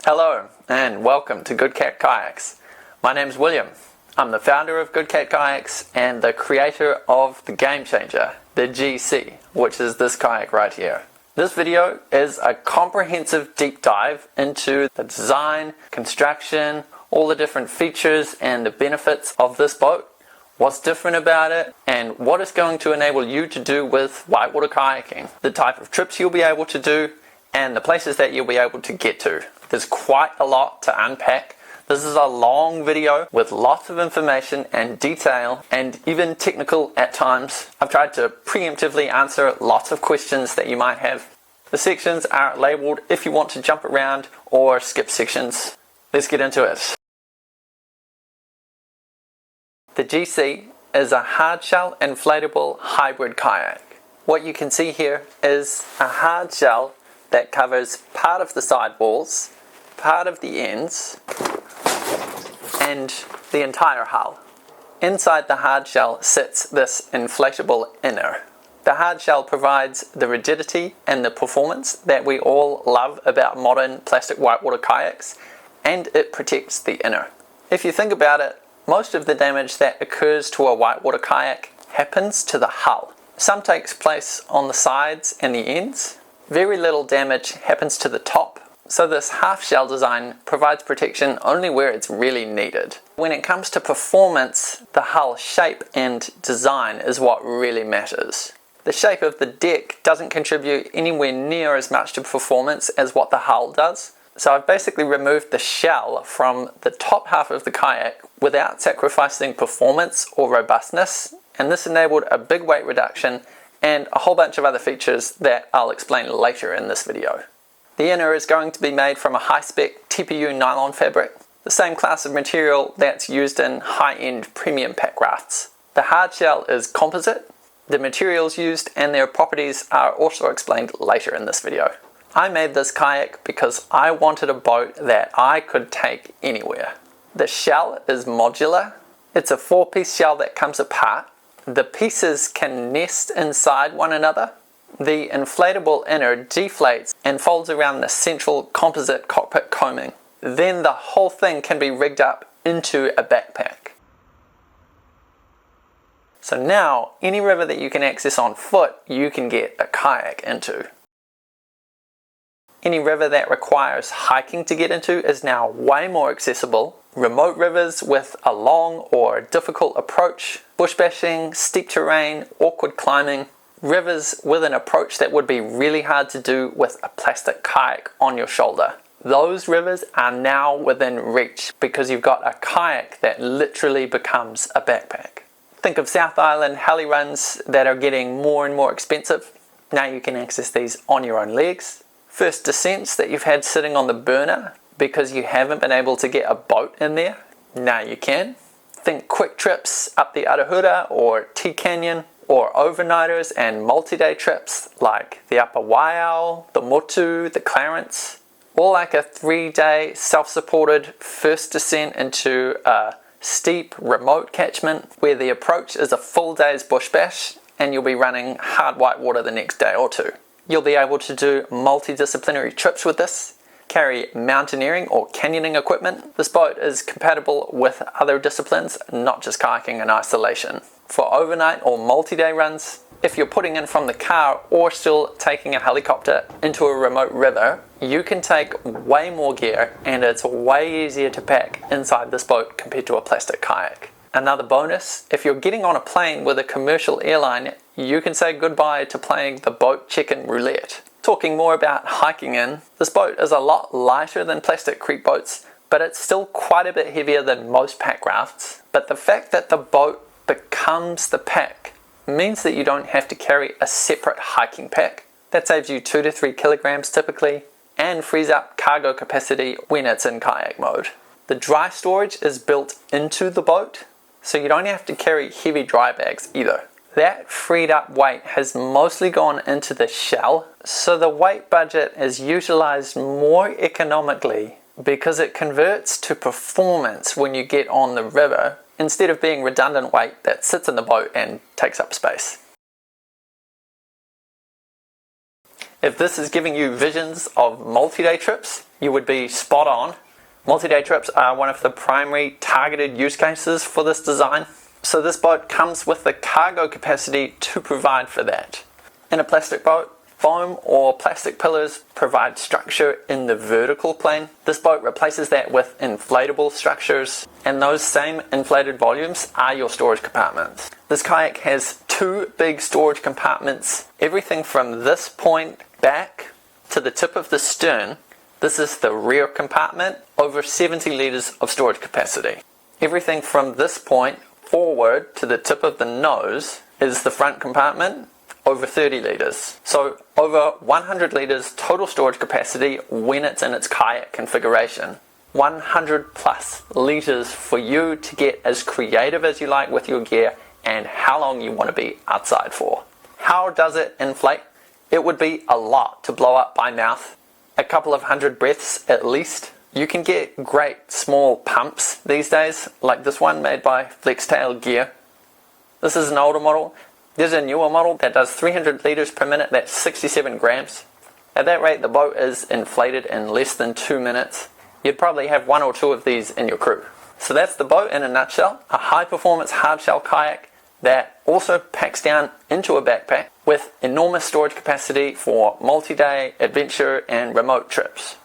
Hello and welcome to Good Cat Kayaks. My name's William. I'm the founder of Good Cat Kayaks and the creator of the game changer, the GC, which is this kayak right here. This video is a comprehensive deep dive into the design, construction, all the different features and the benefits of this boat, what's different about it, and what it's going to enable you to do with whitewater kayaking, the type of trips you'll be able to do, and the places that you'll be able to get to. There's quite a lot to unpack. This is a long video with lots of information and detail and even technical at times. I've tried to preemptively answer lots of questions that you might have. The sections are labeled if you want to jump around or skip sections. Let's get into it. The GC is a hard shell inflatable hybrid kayak. What you can see here is a hard shell that covers part of the sidewalls, part of the ends, and the entire hull. Inside the hard shell sits this inflatable inner. The hard shell provides the rigidity and the performance that we all love about modern plastic whitewater kayaks, and it protects the inner. If you think about it, most of the damage that occurs to a whitewater kayak happens to the hull. Some takes place on the sides and the ends. Very little damage happens to the top. So this half shell design provides protection only where it's really needed. When it comes to performance, the hull shape and design is what really matters. The shape of the deck doesn't contribute anywhere near as much to performance as what the hull does. So I've basically removed the shell from the top half of the kayak without sacrificing performance or robustness, and this enabled a big weight reduction and a whole bunch of other features that I'll explain later in this video. The inner is going to be made from a high-spec TPU nylon fabric, the same class of material that's used in high-end premium pack rafts. The hard shell is composite. The materials used and their properties are also explained later in this video. I made this kayak because I wanted a boat that I could take anywhere. The shell is modular. It's a 4-piece shell that comes apart. The pieces can nest inside one another. The inflatable inner deflates and folds around the central composite cockpit coaming. Then the whole thing can be rigged up into a backpack. So now, any river that you can access on foot, you can get a kayak into. Any river that requires hiking to get into is now way more accessible. Remote rivers with a long or difficult approach, bush bashing, steep terrain, awkward climbing, rivers with an approach that would be really hard to do with a plastic kayak on your shoulder. Those rivers are now within reach because you've got a kayak that literally becomes a backpack. Think of South Island heli runs that are getting more and more expensive. Now you can access these on your own legs. First descents that you've had sitting on the burner because you haven't been able to get a boat in there. Now you can. Think quick trips up the Arahura or T Canyon, or overnighters and multi-day trips like the Upper Waiau, the Motu, the Clarence, or like a 3-day self-supported first descent into a steep remote catchment where the approach is a full day's bush bash and you'll be running hard whitewater the next day or two. You'll be able to do multidisciplinary trips with this, carry mountaineering or canyoning equipment. This boat is compatible with other disciplines, not just kayaking in isolation. For overnight or multi-day runs, if you're putting in from the car or still taking a helicopter into a remote river, you can take way more gear and it's way easier to pack inside this boat compared to a plastic kayak. Another bonus, if you're getting on a plane with a commercial airline, you can say goodbye to playing the boat chicken roulette. Talking more about hiking in, this boat is a lot lighter than plastic creek boats, but it's still quite a bit heavier than most pack rafts. But the fact that the boat becomes the pack means that you don't have to carry a separate hiking pack. That saves you 2 to 3 kilograms typically and frees up cargo capacity when it's in kayak mode. The dry storage is built into the boat, so you don't have to carry heavy dry bags either. That freed up weight has mostly gone into the shell, so the weight budget is utilized more economically because it converts to performance when you get on the river instead of being redundant weight that sits in the boat and takes up space. If this is giving you visions of multi-day trips, you would be spot on. Multi-day trips are one of the primary targeted use cases for this design. So this boat comes with the cargo capacity to provide for that. In a plastic boat, foam or plastic pillars provide structure in the vertical plane. This boat replaces that with inflatable structures, and those same inflated volumes are your storage compartments. This kayak has 2 big storage compartments, everything from this point back to the tip of the stern. This is the rear compartment, over 70 litres of storage capacity. Everything from this point forward to the tip of the nose is the front compartment, over 30 litres. So over 100 litres total storage capacity when it's in its kayak configuration. 100 plus litres for you to get as creative as you like with your gear and how long you want to be outside for. How does it inflate? It would be a lot to blow up by mouth. A couple of 100 breaths at least. You can get great small pumps these days, like this one made by Flextail Gear. This is an older model. There's a newer model that does 300 litres per minute, that's 67 grams. At that rate, the boat is inflated in less than 2 minutes. You'd probably have 1 or 2 of these in your crew. So that's the boat in a nutshell, a high-performance hardshell kayak that also packs down into a backpack with enormous storage capacity for multi-day, adventure and remote trips.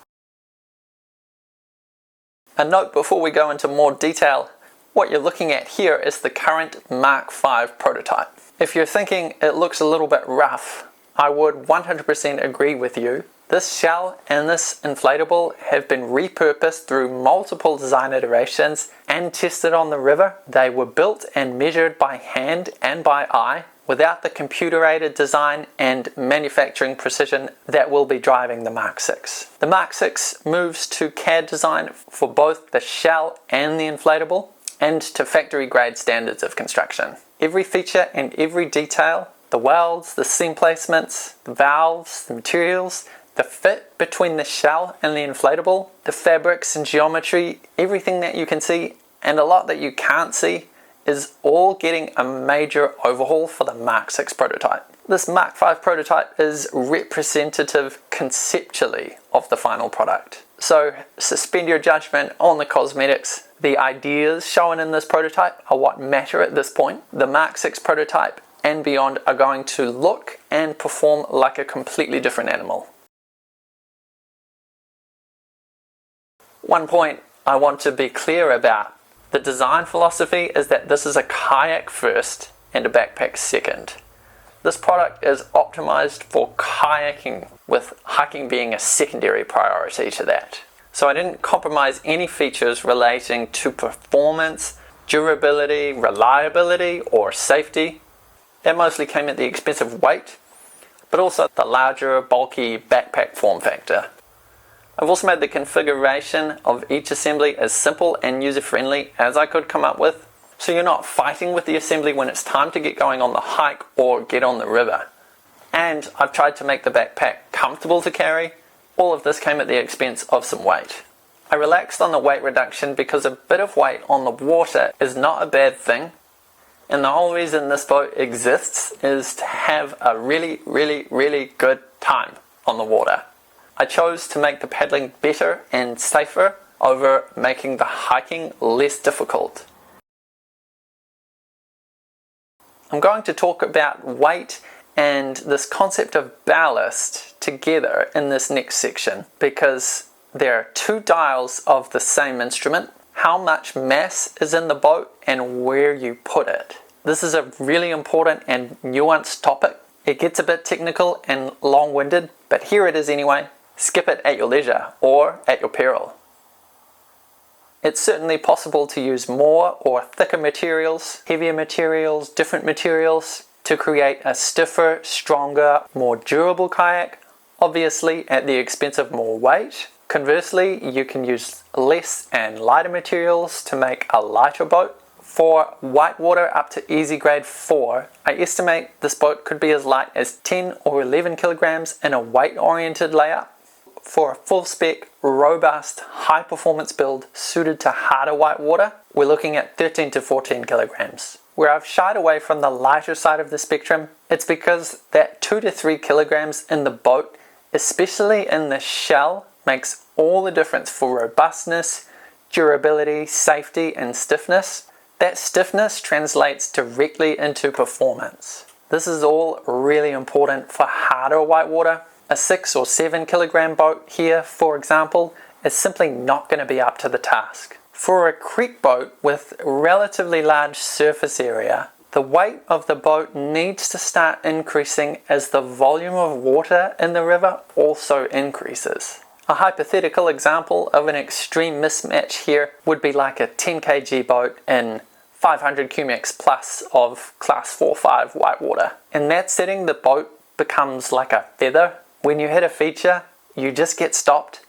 A note before we go into more detail, what you're looking at here is the current Mark V prototype. If you're thinking it looks a little bit rough, I would 100% agree with you. This shell and this inflatable have been repurposed through multiple design iterations and tested on the river. They were built and measured by hand and by eye without the computer-aided design and manufacturing precision that will be driving the Mark VI. The Mark VI moves to CAD design for both the shell and the inflatable and to factory-grade standards of construction. Every feature and every detail, the welds, the seam placements, the valves, the materials, the fit between the shell and the inflatable, the fabrics and geometry, everything that you can see and a lot that you can't see is all getting a major overhaul for the Mark VI prototype. This Mark V prototype is representative conceptually of the final product. So suspend your judgment on the cosmetics. The ideas shown in this prototype are what matter at this point. The Mark VI prototype and beyond are going to look and perform like a completely different animal. One point I want to be clear about. The design philosophy is that this is a kayak first and a backpack second. This product is optimized for kayaking, with hiking being a secondary priority to that. So I didn't compromise any features relating to performance, durability, reliability, or safety. That mostly came at the expense of weight, but also the larger, bulky backpack form factor. I've also made the configuration of each assembly as simple and user-friendly as I could come up with, so you're not fighting with the assembly when it's time to get going on the hike or get on the river. And I've tried to make the backpack comfortable to carry. All of this came at the expense of some weight. I relaxed on the weight reduction because a bit of weight on the water is not a bad thing, and the whole reason this boat exists is to have a really good time on the water. I chose to make the paddling better and safer over making the hiking less difficult. I'm going to talk about weight and this concept of ballast together in this next section because there are 2 dials of the same instrument, how much mass is in the boat and where you put it. This is a really important and nuanced topic. It gets a bit technical and long-winded, but here it is anyway. Skip it at your leisure or at your peril. It's certainly possible to use more or thicker materials, heavier materials, different materials to create a stiffer, stronger, more durable kayak, obviously at the expense of more weight. Conversely, you can use less and lighter materials to make a lighter boat. For whitewater up to easy grade 4, I estimate this boat could be as light as 10 or 11 kilograms in a weight-oriented layup. For a full-spec, robust, high-performance build suited to harder whitewater, we're looking at 13 to 14 kilograms. Where I've shied away from the lighter side of the spectrum, it's because that 2 to 3 kilograms in the boat, especially in the shell, makes all the difference for robustness, durability, safety, and stiffness, that stiffness translates directly into performance. This is all really important for harder whitewater. A 6 or 7 kilogram boat here, for example, is simply not going to be up to the task. For a creek boat with relatively large surface area, the weight of the boat needs to start increasing as the volume of water in the river also increases. A hypothetical example of an extreme mismatch here would be like a 10 kg boat in 500 cubics plus of class 4-5 whitewater. In that setting, the boat becomes like a feather. When you hit a feature, you just get stopped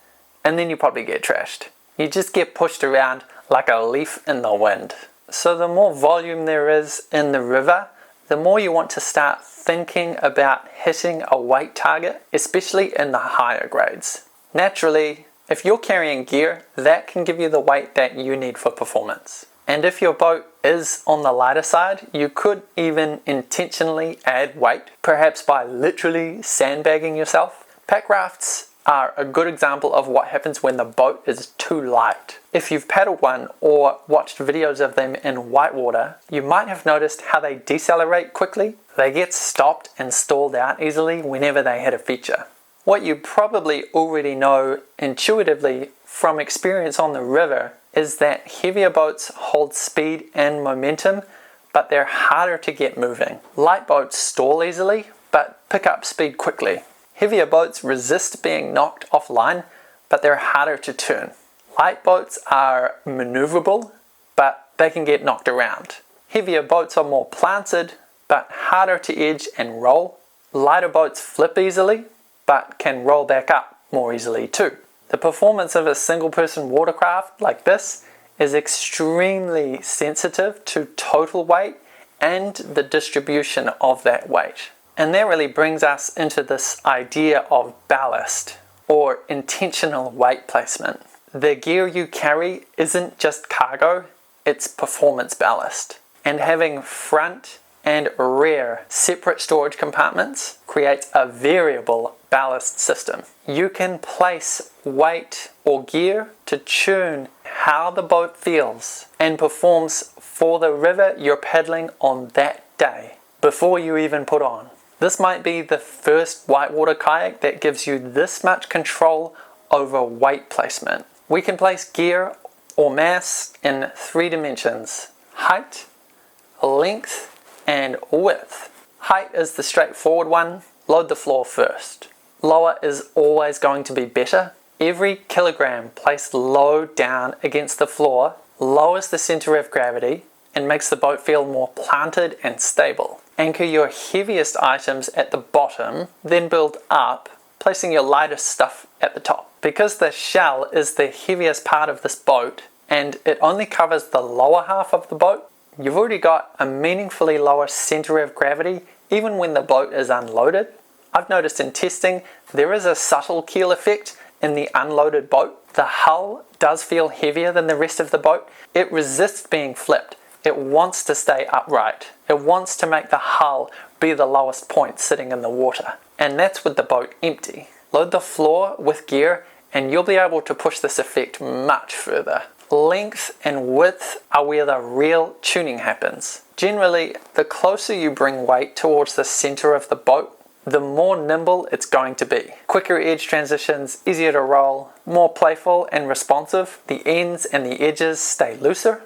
and then you probably get trashed. You just get pushed around like a leaf in the wind. So the more volume there is in the river, the more you want to start thinking about hitting a weight target, especially in the higher grades. Naturally, if you're carrying gear, that can give you the weight that you need for performance. And if your boat is on the lighter side, you could even intentionally add weight, perhaps by literally sandbagging yourself. Pack rafts are a good example of what happens when the boat is too light. If you've paddled one or watched videos of them in whitewater, you might have noticed how they decelerate quickly. They get stopped and stalled out easily whenever they hit a feature. What you probably already know intuitively from experience on the river is that heavier boats hold speed and momentum, but they're harder to get moving. Light boats stall easily, but pick up speed quickly. Heavier boats resist being knocked offline, but they're harder to turn. Light boats are maneuverable, but they can get knocked around. Heavier boats are more planted, but harder to edge and roll. Lighter boats flip easily, but can roll back up more easily too. The performance of a single-person watercraft like this is extremely sensitive to total weight and the distribution of that weight. And that really brings us into this idea of ballast or intentional weight placement. The gear you carry isn't just cargo, it's performance ballast. And having front and rear separate storage compartments creates a variable ballast system. You can place weight or gear to tune how the boat feels and performs for the river you're paddling on that day before you even put on. This might be the first whitewater kayak that gives you this much control over weight placement. We can place gear or mass in 3 dimensions: height, length, and width. Height is the straightforward one. Load the floor first. Lower is always going to be better. Every kilogram placed low down against the floor lowers the center of gravity and makes the boat feel more planted and stable. Anchor your heaviest items at the bottom, then build up, placing your lightest stuff at the top. Because the shell is the heaviest part of this boat and it only covers the lower half of the boat, you've already got a meaningfully lower center of gravity even when the boat is unloaded. I've noticed in testing there is a subtle keel effect in the unloaded boat. The hull does feel heavier than the rest of the boat. It resists being flipped. It wants to stay upright. It wants to make the hull be the lowest point sitting in the water. And that's with the boat empty. Load the floor with gear and you'll be able to push this effect much further. Length and width are where the real tuning happens. Generally, the closer you bring weight towards the center of the boat, the more nimble it's going to be. Quicker edge transitions, easier to roll, more playful and responsive. The ends and the edges stay looser.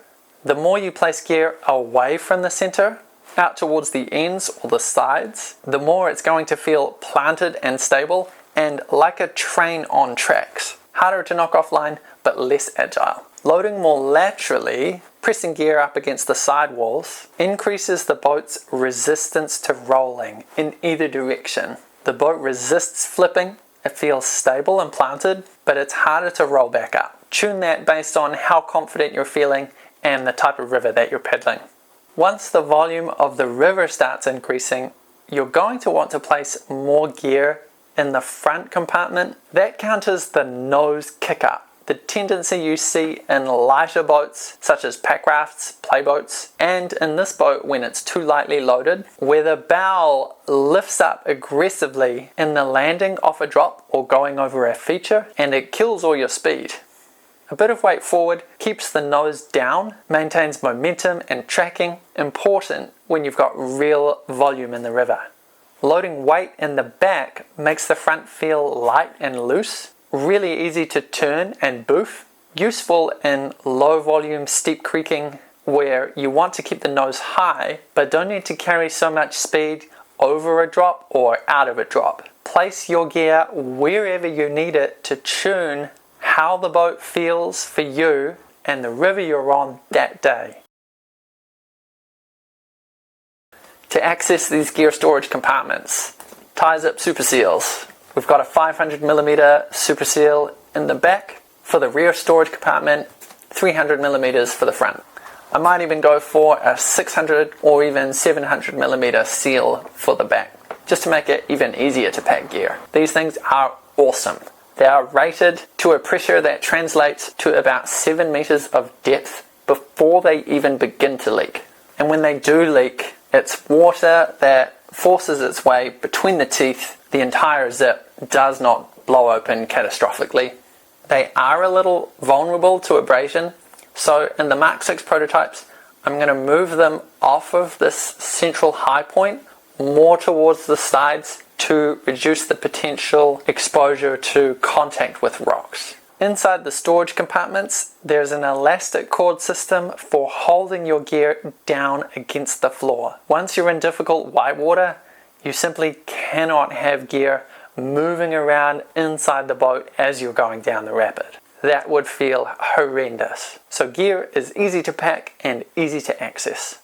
The more you place gear away from the center, out towards the ends or the sides, the more it's going to feel planted and stable and like a train on tracks. Harder to knock offline, but less agile. Loading more laterally, pressing gear up against the sidewalls, increases the boat's resistance to rolling in either direction. The boat resists flipping, it feels stable and planted, but it's harder to roll back up. Tune that based on how confident you're feeling and the type of river that you're paddling. Once the volume of the river starts increasing, you're going to want to place more gear in the front compartment. That counters the nose kick up. the tendency you see in lighter boats such as pack rafts, playboats, and in this boat when it's too lightly loaded, where the bow lifts up aggressively in the landing off a drop or going over a feature, and it kills all your speed. A bit of weight forward keeps the nose down, maintains momentum and tracking, important when you've got real volume in the river. Loading weight in the back makes the front feel light and loose, really easy to turn and boof, useful in low volume steep creeking where you want to keep the nose high but don't need to carry so much speed over a drop or out of a drop. Place your gear wherever you need it to tune how the boat feels for you and the river you're on that day. To access these gear storage compartments, TIZIP super seals. We've got a 500mm super seal in the back for the rear storage compartment, 300mm for the front. I might even go for a 600 or even 700mm seal for the back, just to make it even easier to pack gear. These things are awesome. They are rated to a pressure that translates to about 7 meters of depth before they even begin to leak. And when they do leak, it's water that forces its way between the teeth. The entire zip does not blow open catastrophically. They are a little vulnerable to abrasion, so in the Mark 6 prototypes, I'm going to move them off of this central high point more towards the sides to reduce the potential exposure to contact with rocks. Inside the storage compartments, there's an elastic cord system for holding your gear down against the floor. Once you're in difficult whitewater, you simply cannot have gear moving around inside the boat as you're going down the rapid. That would feel horrendous. So gear is easy to pack and easy to access.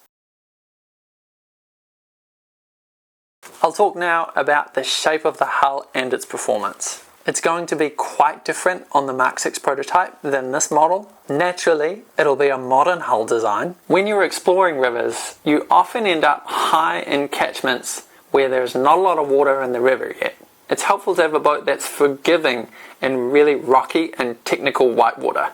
I'll talk now about the shape of the hull and its performance. It's going to be quite different on the Mark 6 prototype than this model. Naturally, it'll be a modern hull design. When you're exploring rivers, you often end up high in catchments where there's not a lot of water in the river yet. It's helpful to have a boat that's forgiving in really rocky and technical whitewater.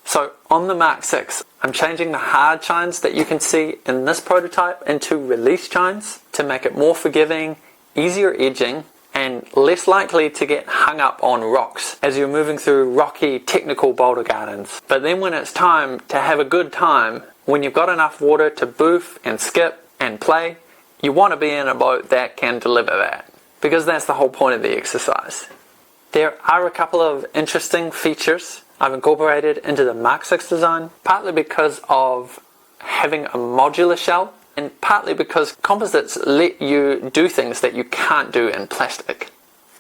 So on the Mark 6, I'm changing the hard chines that you can see in this prototype into release chines to make it more forgiving, easier edging, and less likely to get hung up on rocks as you're moving through rocky technical boulder gardens. But then when it's time to have a good time, when you've got enough water to boof and skip and play, you want to be in a boat that can deliver that, because that's the whole point of the exercise. There are a couple of interesting features I've incorporated into the Mark 6 design, partly because of having a modular shell, and partly because composites let you do things that you can't do in plastic.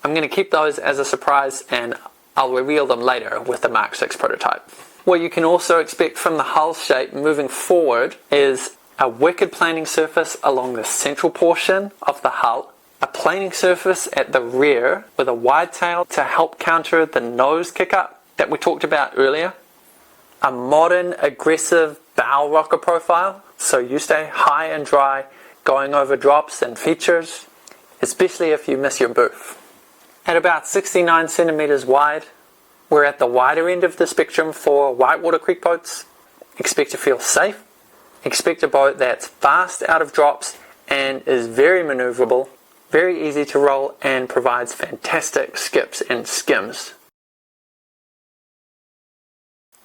I'm going to keep those as a surprise, and I'll reveal them later with the Mark 6 prototype. What you can also expect from the hull shape moving forward is a wicked planing surface along the central portion of the hull, a planing surface at the rear with a wide tail to help counter the nose kick up that we talked about earlier, a modern aggressive bow rocker profile so you stay high and dry going over drops and features, especially if you miss your boof. At about 69 centimeters wide, we're at the wider end of the spectrum for whitewater creek boats. Expect to feel safe. Expect a boat that's fast out of drops and is very maneuverable, very easy to roll, and provides fantastic skips and skims.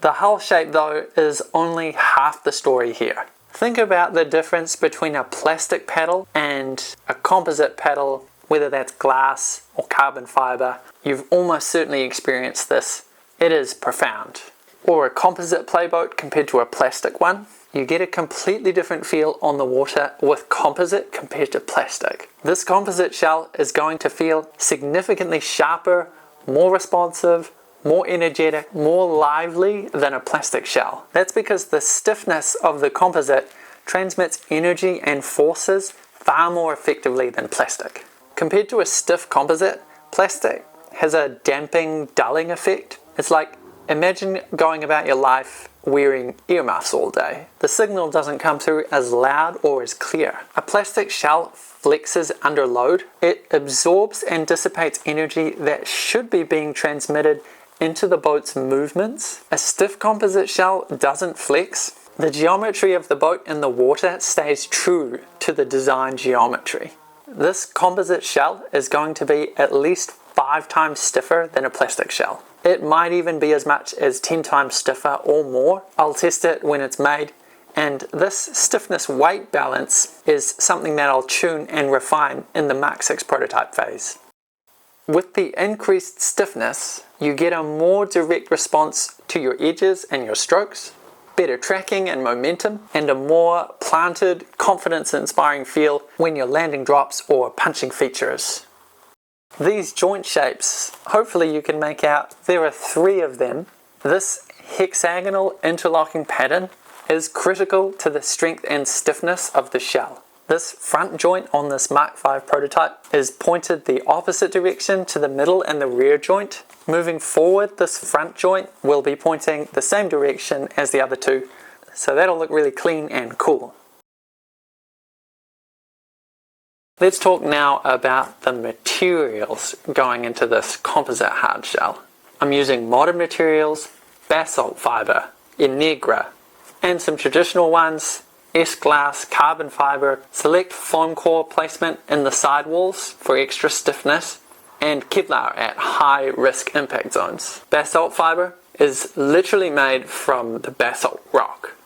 The hull shape though is only half the story here. Think about the difference between a plastic paddle and a composite paddle, whether that's glass or carbon fiber. You've almost certainly experienced this. It is profound. Or a composite playboat compared to a plastic one. You get a completely different feel on the water with composite compared to plastic. This composite shell is going to feel significantly sharper, more responsive, more energetic, more lively than a plastic shell. That's because the stiffness of the composite transmits energy and forces far more effectively than plastic. Compared to a stiff composite, plastic has a damping, dulling effect. It's like, imagine going about your life wearing earmuffs all day. The signal doesn't come through as loud or as clear. A plastic shell flexes under load. It absorbs and dissipates energy that should be being transmitted into the boat's movements. A stiff composite shell doesn't flex. The geometry of the boat in the water stays true to the design geometry. This composite shell is going to be at least 5 times stiffer than a plastic shell. It might even be as much as 10 times stiffer or more. I'll test it when it's made, and this stiffness weight balance is something that I'll tune and refine in the Mark 6 prototype phase. With the increased stiffness, you get a more direct response to your edges and your strokes, better tracking and momentum, and a more planted, confidence-inspiring feel when your landing drops or punching features. These joint shapes, hopefully you can make out, there are 3 of them. This hexagonal interlocking pattern is critical to the strength and stiffness of the shell. This front joint on this Mark 5 prototype is pointed the opposite direction to the middle and the rear joint. Moving forward, this front joint will be pointing the same direction as the other 2, so that'll look really clean and cool. Let's talk now about the materials going into this composite hard shell. I'm using modern materials, basalt fiber, Enegra, and some traditional ones, S-glass, carbon fiber, select foam core placement in the sidewalls for extra stiffness, and Kevlar at high risk impact zones. Basalt fiber is literally made from the basalt rock.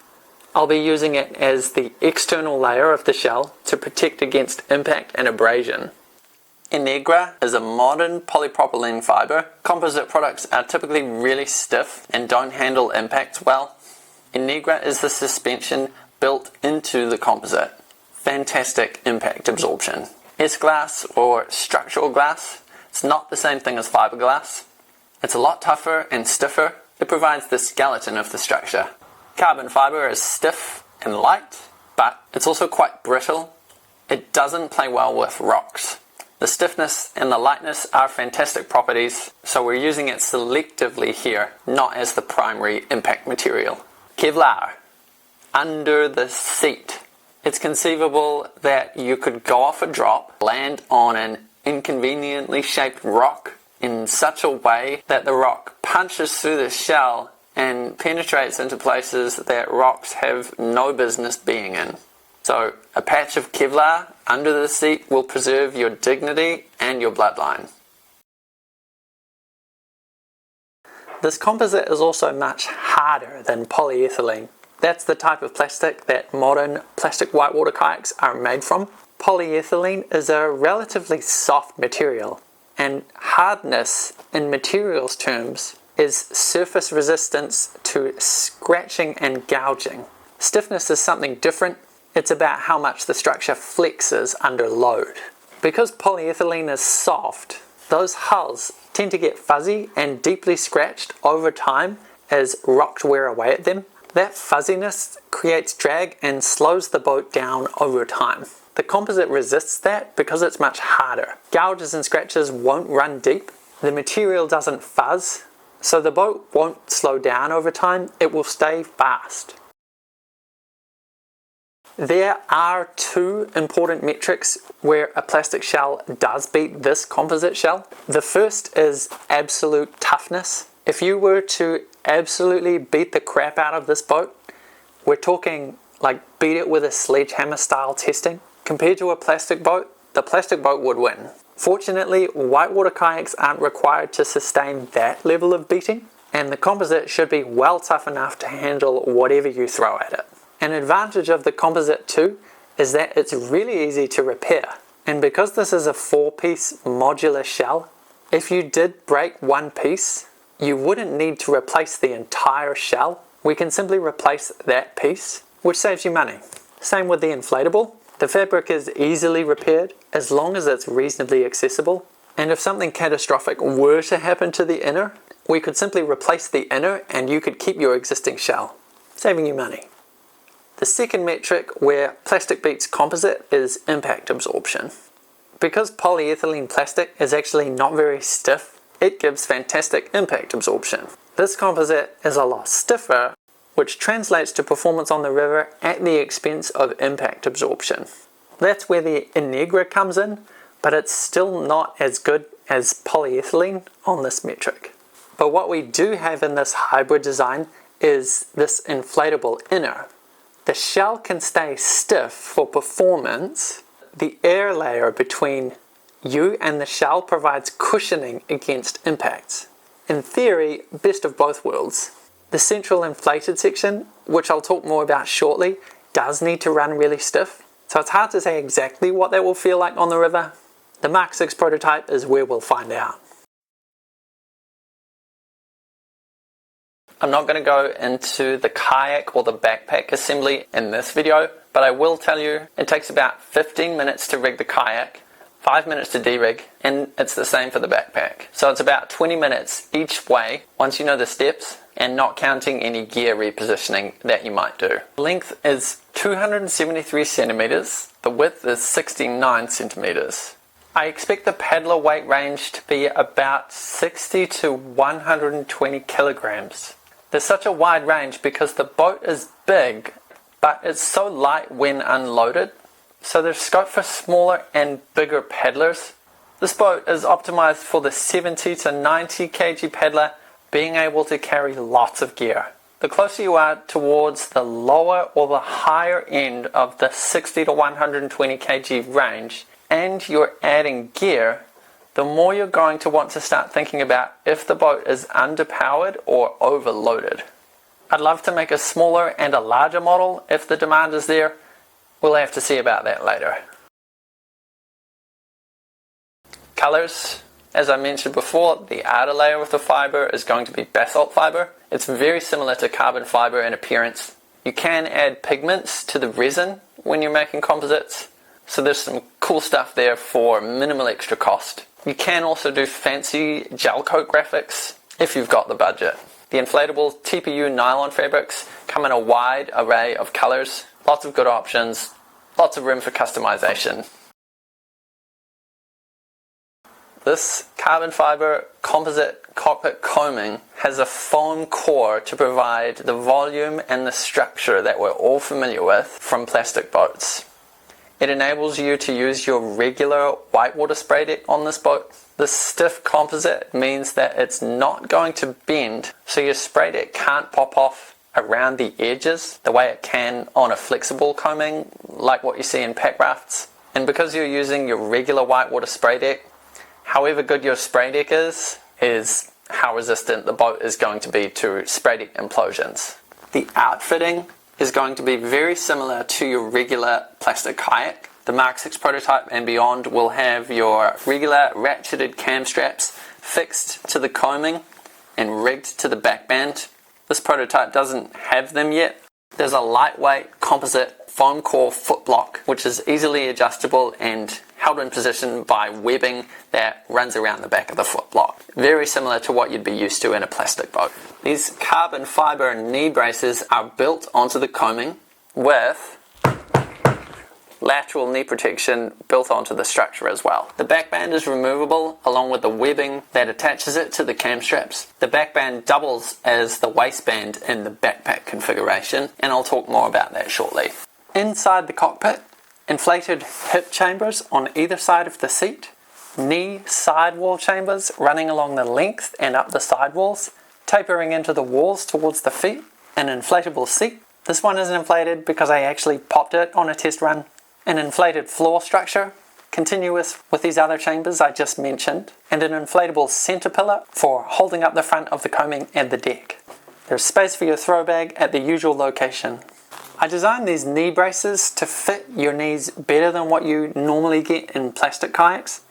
I'll be using it as the external layer of the shell to protect against impact and abrasion. Enegra is a modern polypropylene fiber. Composite products are typically really stiff and don't handle impacts well. Enegra is the suspension built into the composite. Fantastic impact absorption. S-glass or structural glass, it's not the same thing as fiberglass. It's a lot tougher and stiffer. It provides the skeleton of the structure. Carbon fiber is stiff and light, but it's also quite brittle. It doesn't play well with rocks. The stiffness and the lightness are fantastic properties, so we're using it selectively here, not as the primary impact material. Kevlar, under the seat. It's conceivable that you could go off a drop, land on an inconveniently shaped rock in such a way that the rock punches through the shell and penetrates into places that rocks have no business being in. So a patch of Kevlar under the seat will preserve your dignity and your bloodline. This composite is also much harder than polyethylene. That's the type of plastic that modern plastic whitewater kayaks are made from. Polyethylene is a relatively soft material, and hardness in materials terms is surface resistance to scratching and gouging. Stiffness is something different. It's about how much the structure flexes under load. Because polyethylene is soft, those hulls tend to get fuzzy and deeply scratched over time as rocks wear away at them. That fuzziness creates drag and slows the boat down over time. The composite resists that because it's much harder. Gouges and scratches won't run deep. The material doesn't fuzz, so the boat won't slow down over time. It will stay fast. There are 2 important metrics where a plastic shell does beat this composite shell. The first is absolute toughness. If you were to absolutely beat the crap out of this boat, we're talking like beat it with a sledgehammer style testing. Compared to a plastic boat, the plastic boat would win. Fortunately, whitewater kayaks aren't required to sustain that level of beating, and the composite should be well tough enough to handle whatever you throw at it. An advantage of the composite too is that it's really easy to repair. And because this is a 4-piece modular shell, if you did break one piece, you wouldn't need to replace the entire shell. We can simply replace that piece, which saves you money. Same with the inflatable. The fabric is easily repaired as long as it's reasonably accessible. And if something catastrophic were to happen to the inner, we could simply replace the inner and you could keep your existing shell, saving you money. The second metric where plastic beats composite is impact absorption. Because polyethylene plastic is actually not very stiff, it gives fantastic impact absorption. This composite is a lot stiffer, which translates to performance on the river at the expense of impact absorption. That's where the Enegra comes in, but it's still not as good as polyethylene on this metric. But what we do have in this hybrid design is this inflatable inner. The shell can stay stiff for performance. The air layer between you and the shell provides cushioning against impacts. In theory, best of both worlds. The central inflated section, which I'll talk more about shortly, does need to run really stiff, so it's hard to say exactly what that will feel like on the river. The Mark 6 prototype is where we'll find out. I'm not going to go into the kayak or the backpack assembly in this video, but I will tell you it takes about 15 minutes to rig the kayak, 5 minutes to de-rig, and it's the same for the backpack. So it's about 20 minutes each way once you know the steps, and not counting any gear repositioning that you might do. The length is 273 centimeters, the width is 69 centimeters. I expect the paddler weight range to be about 60 to 120 kilograms. There's such a wide range because the boat is big, but it's so light when unloaded, so there's scope for smaller and bigger paddlers. This boat is optimized for the 70 to 90 kg paddler, being able to carry lots of gear. The closer you are towards the lower or the higher end of the 60 to 120 kg range, and you're adding gear, the more you're going to want to start thinking about if the boat is underpowered or overloaded. I'd love to make a smaller and a larger model if the demand is there. We'll have to see about that later. Colors. As I mentioned before, the outer layer of the fiber is going to be basalt fiber. It's very similar to carbon fiber in appearance. You can add pigments to the resin when you're making composites, so there's some cool stuff there for minimal extra cost. You can also do fancy gel coat graphics if you've got the budget. The inflatable TPU nylon fabrics come in a wide array of colors, lots of good options, lots of room for customization. This carbon fiber composite cockpit coaming has a foam core to provide the volume and the structure that we're all familiar with from plastic boats. It enables you to use your regular whitewater spray deck on this boat. This stiff composite means that it's not going to bend, so your spray deck can't pop off around the edges the way it can on a flexible coaming like what you see in pack rafts. And because you're using your regular whitewater spray deck, however good your spray deck is how resistant the boat is going to be to spray deck implosions. The outfitting is going to be very similar to your regular plastic kayak. The Mark 6 prototype and beyond will have your regular ratcheted cam straps fixed to the coaming and rigged to the back band. This prototype doesn't have them yet. There's a lightweight composite foam core foot block which is easily adjustable and held in position by webbing that runs around the back of the foot block. Very similar to what you'd be used to in a plastic boat. These carbon fiber knee braces are built onto the coaming with lateral knee protection built onto the structure as well. The back band is removable along with the webbing that attaches it to the cam straps. The back band doubles as the waistband in the backpack configuration, and I'll talk more about that shortly. Inside the cockpit, inflated hip chambers on either side of the seat, knee sidewall chambers running along the length and up the sidewalls, tapering into the walls towards the feet, an inflatable seat. This one isn't inflated because I actually popped it on a test run. An inflated floor structure, continuous with these other chambers I just mentioned, and an inflatable center pillar for holding up the front of the coaming and the deck. There's space for your throw bag at the usual location. I designed these knee braces to fit your knees better than what you normally get in plastic kayaks.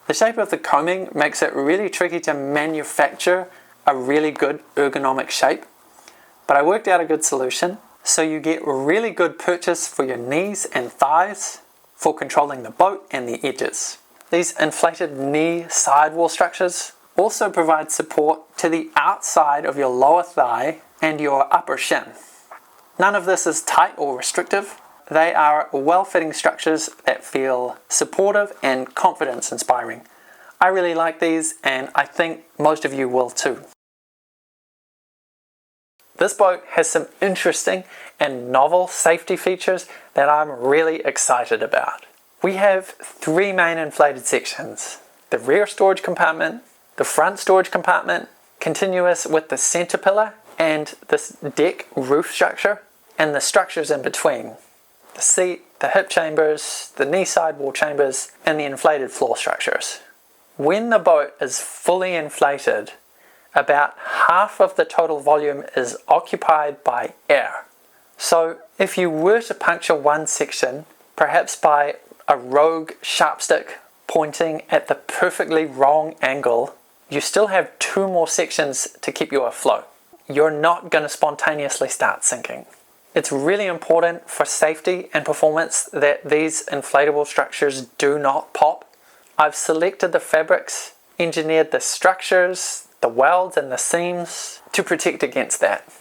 The shape of the coaming makes it really tricky to manufacture a really good ergonomic shape, but I worked out a good solution. So you get really good purchase for your knees and thighs for controlling the boat and the edges. These inflated knee sidewall structures also provide support to the outside of your lower thigh and your upper shin. None of this is tight or restrictive. They are well-fitting structures that feel supportive and confidence-inspiring. I really like these, and I think most of you will too. This boat has some interesting and novel safety features that I'm really excited about. We have three main inflated sections: the rear storage compartment, the front storage compartment, continuous with the center pillar and this deck roof structure, and the structures in between. The seat, the hip chambers, the knee sidewall chambers, and the inflated floor structures. When the boat is fully inflated, about half of the total volume is occupied by air. So if you were to puncture one section, perhaps by a rogue sharp stick pointing at the perfectly wrong angle, you still have 2 more sections to keep you afloat. You're not going to spontaneously start sinking. It's really important for safety and performance that these inflatable structures do not pop. I've selected the fabrics, engineered the structures, the welds and the seams to protect against that.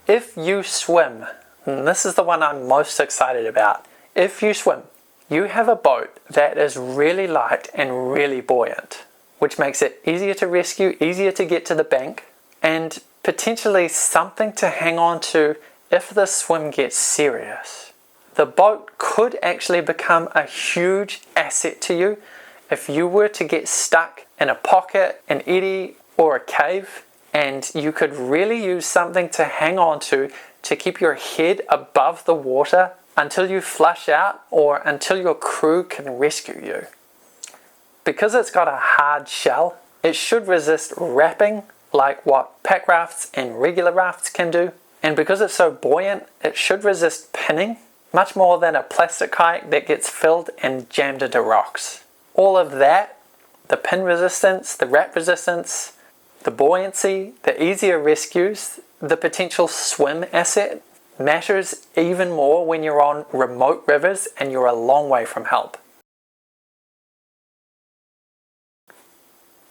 If you swim, and this is the one I'm most excited about, if you swim, you have a boat that is really light and really buoyant, which makes it easier to rescue, easier to get to the bank, and potentially something to hang on to if the swim gets serious. The boat could actually become a huge asset to you if you were to get stuck in a pocket, an eddy, or a cave, and you could really use something to hang on to keep your head above the water until you flush out or until your crew can rescue you. Because it's got a hard shell, it should resist wrapping like what pack rafts and regular rafts can do. And because it's so buoyant, it should resist pinning much more than a plastic kayak that gets filled and jammed into rocks. All of that, the pin resistance, the wrap resistance, the buoyancy, the easier rescues, the potential swim asset, matters even more when you're on remote rivers and you're a long way from help.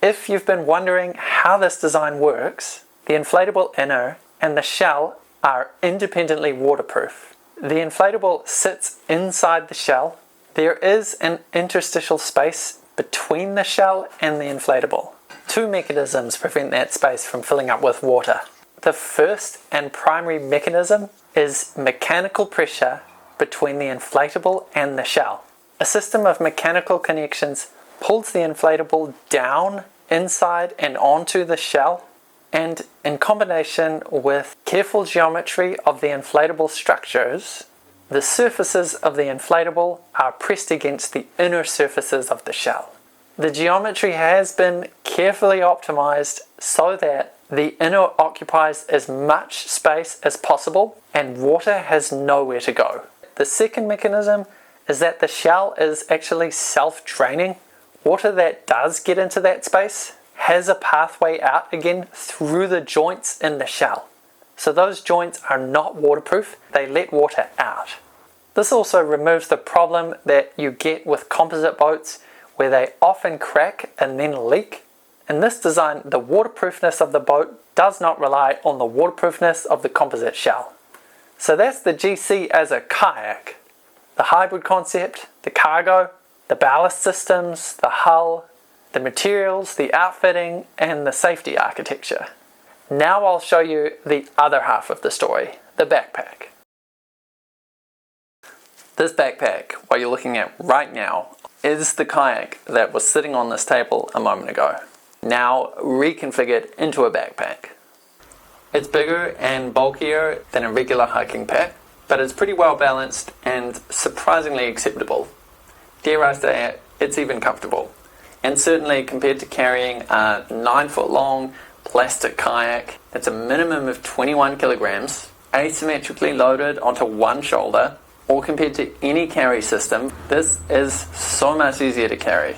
If you've been wondering how this design works, the inflatable inner and the shell are independently waterproof. The inflatable sits inside the shell. There is an interstitial space between the shell and the inflatable. 2 mechanisms prevent that space from filling up with water. The first and primary mechanism is mechanical pressure between the inflatable and the shell. A system of mechanical connections pulls the inflatable down inside and onto the shell, and in combination with careful geometry of the inflatable structures, the surfaces of the inflatable are pressed against the inner surfaces of the shell. The geometry has been carefully optimized so that the inner occupies as much space as possible and water has nowhere to go. The second mechanism is that the shell is actually self-draining. Water that does get into that space has a pathway out again through the joints in the shell. So those joints are not waterproof, they let water out. This also removes the problem that you get with composite boats where they often crack and then leak. In this design, the waterproofness of the boat does not rely on the waterproofness of the composite shell. So that's the GC as a kayak. The hybrid concept, the cargo, the ballast systems, the hull, the materials, the outfitting, and the safety architecture. Now I'll show you the other half of the story, the backpack. This backpack, what you're looking at right now, is the kayak that was sitting on this table a moment ago, now reconfigured into a backpack. It's bigger and bulkier than a regular hiking pack, but it's pretty well balanced and surprisingly acceptable. Dare I say it, it's even comfortable. And certainly compared to carrying a 9-foot long plastic kayak that's a minimum of 21 kilograms, asymmetrically loaded onto one shoulder, or compared to any carry system, this is so much easier to carry.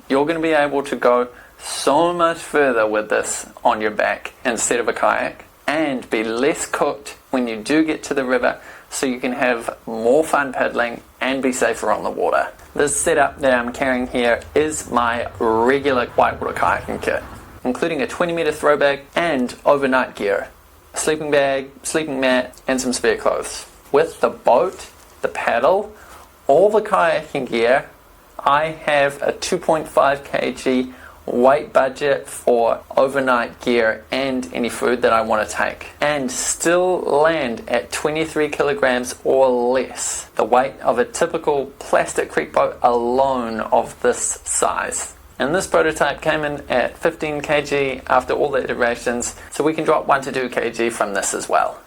You're going to be able to go so much further with this on your back instead of a kayak, and be less cooked when you do get to the river, so you can have more fun paddling and be safer on the water. This setup that I'm carrying here is my regular whitewater kayaking kit, including a 20-meter throw bag and overnight gear, a sleeping bag, sleeping mat, and some spare clothes. With the boat, the paddle, all the kayaking gear, I have a 2.5 kg weight budget for overnight gear and any food that I want to take, and still land at 23 kilograms or less, the weight of a typical plastic creek boat alone of this size. And this prototype came in at 15 kg after all the iterations, so we can drop 1 to 2 kg from this as well.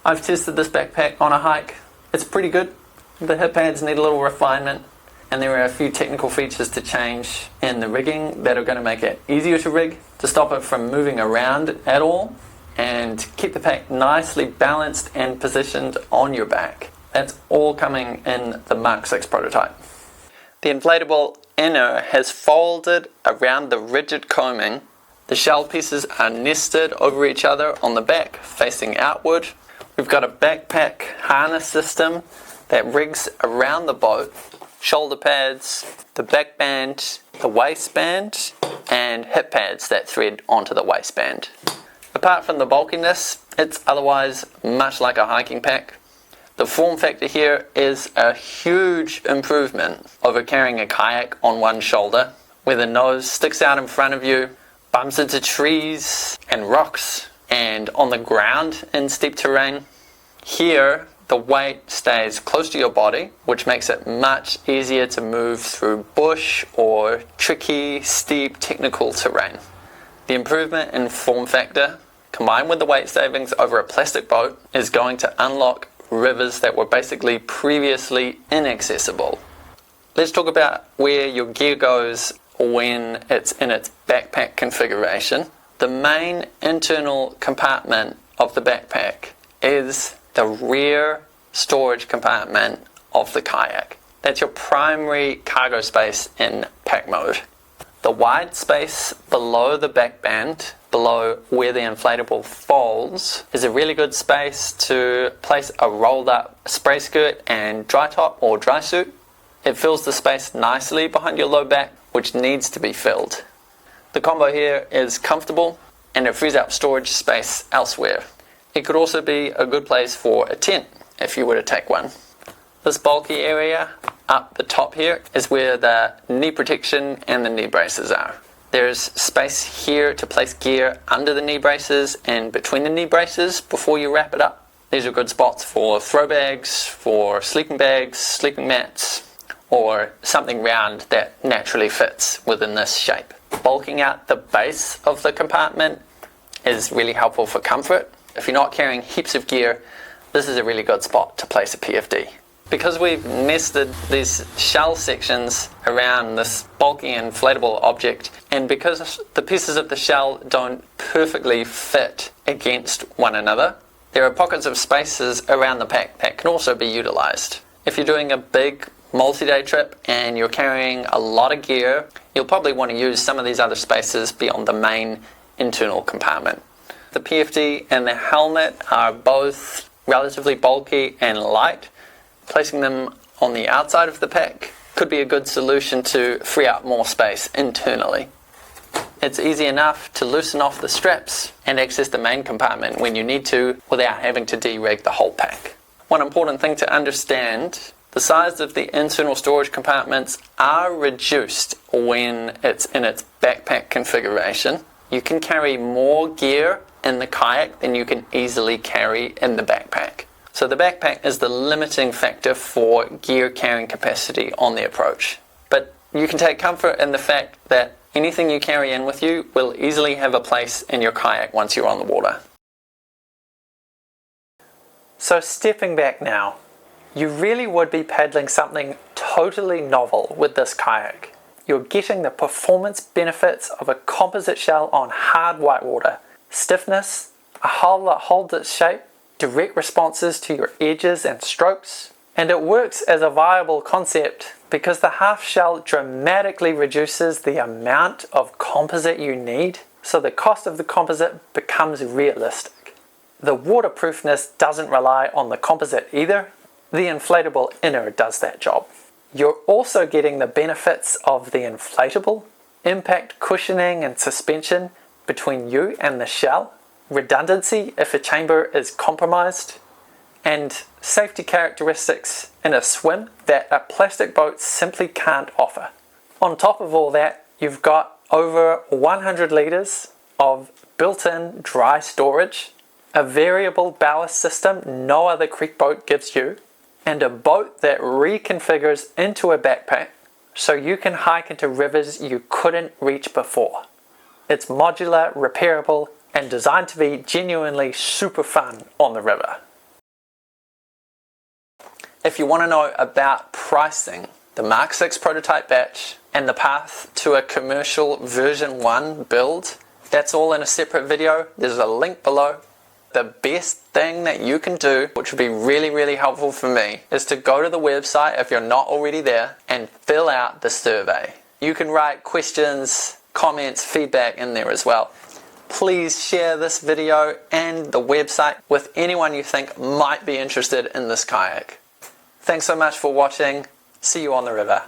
I've tested this backpack on a hike. It's pretty good. The hip pads need a little refinement, and there are a few technical features to change in the rigging that are going to make it easier to rig, to stop it from moving around at all, and keep the pack nicely balanced and positioned on your back. That's all coming in the Mark 6 prototype. The inflatable inner has folded around the rigid coaming. The shell pieces are nested over each other on the back, facing outward. We've got a backpack harness system that rigs around the boat. Shoulder pads, the back band, the waistband, and hip pads that thread onto the waistband. Apart from the bulkiness, it's otherwise much like a hiking pack. The form factor here is a huge improvement over carrying a kayak on one shoulder, where the nose sticks out in front of you, bumps into trees and rocks, and on the ground in steep terrain. Here, the weight stays close to your body, which makes it much easier to move through bush or tricky, steep, technical terrain. The improvement in form factor, combined with the weight savings over a plastic boat, is going to unlock rivers that were basically previously inaccessible. Let's talk about where your gear goes when it's in its backpack configuration. The main internal compartment of the backpack is the rear storage compartment of the kayak. That's your primary cargo space in pack mode. The wide space below the back band, below where the inflatable folds, is a really good space to place a rolled up spray skirt and dry top or dry suit. It fills the space nicely behind your low back, which needs to be filled. The combo here is comfortable and it frees up storage space elsewhere. It could also be a good place for a tent if you were to take one. This bulky area up the top here is where the knee protection and the knee braces are. There's space here to place gear under the knee braces and between the knee braces before you wrap it up. These are good spots for throw bags, for sleeping bags, sleeping mats, or something round that naturally fits within this shape. Bulking out the base of the compartment is really helpful for comfort. If you're not carrying heaps of gear, this is a really good spot to place a PFD. Because we've nested these shell sections around this bulky inflatable object, and because the pieces of the shell don't perfectly fit against one another, there are pockets of spaces around the pack that can also be utilized. If you're doing a big multi-day trip and you're carrying a lot of gear, you'll probably want to use some of these other spaces beyond the main internal compartment. The PFD and the helmet are both relatively bulky and light. Placing them on the outside of the pack could be a good solution to free up more space internally. It's easy enough to loosen off the straps and access the main compartment when you need to without having to de-rig the whole pack. One important thing to understand, the size of the internal storage compartments are reduced when it's in its backpack configuration. You can carry more gear in the kayak than you can easily carry in the backpack. So the backpack is the limiting factor for gear carrying capacity on the approach. But you can take comfort in the fact that anything you carry in with you will easily have a place in your kayak once you're on the water. So stepping back now, you really would be paddling something totally novel with this kayak. You're getting the performance benefits of a composite shell on hard whitewater. Stiffness, a hull that holds its shape, direct responses to your edges and strokes, and it works as a viable concept because the half shell dramatically reduces the amount of composite you need, so the cost of the composite becomes realistic. The waterproofness doesn't rely on the composite either. The inflatable inner does that job. You're also getting the benefits of the inflatable, impact cushioning and suspension between you and the shell, redundancy if a chamber is compromised, and safety characteristics in a swim that a plastic boat simply can't offer. On top of all that, you've got over 100 litres of built-in dry storage, a variable ballast system no other creek boat gives you, and a boat that reconfigures into a backpack, so you can hike into rivers you couldn't reach before. It's modular, repairable, and designed to be genuinely super fun on the river. If you want to know about pricing, the Mark 6 prototype batch, and the path to a commercial version 1 build, that's all in a separate video. There's a link below. The best thing that you can do, which would be really helpful for me, is to go to the website if you're not already there and fill out the survey. You can write questions, comments, feedback in there as well. Please share this video and the website with anyone you think might be interested in this kayak. Thanks so much for watching. See you on the river.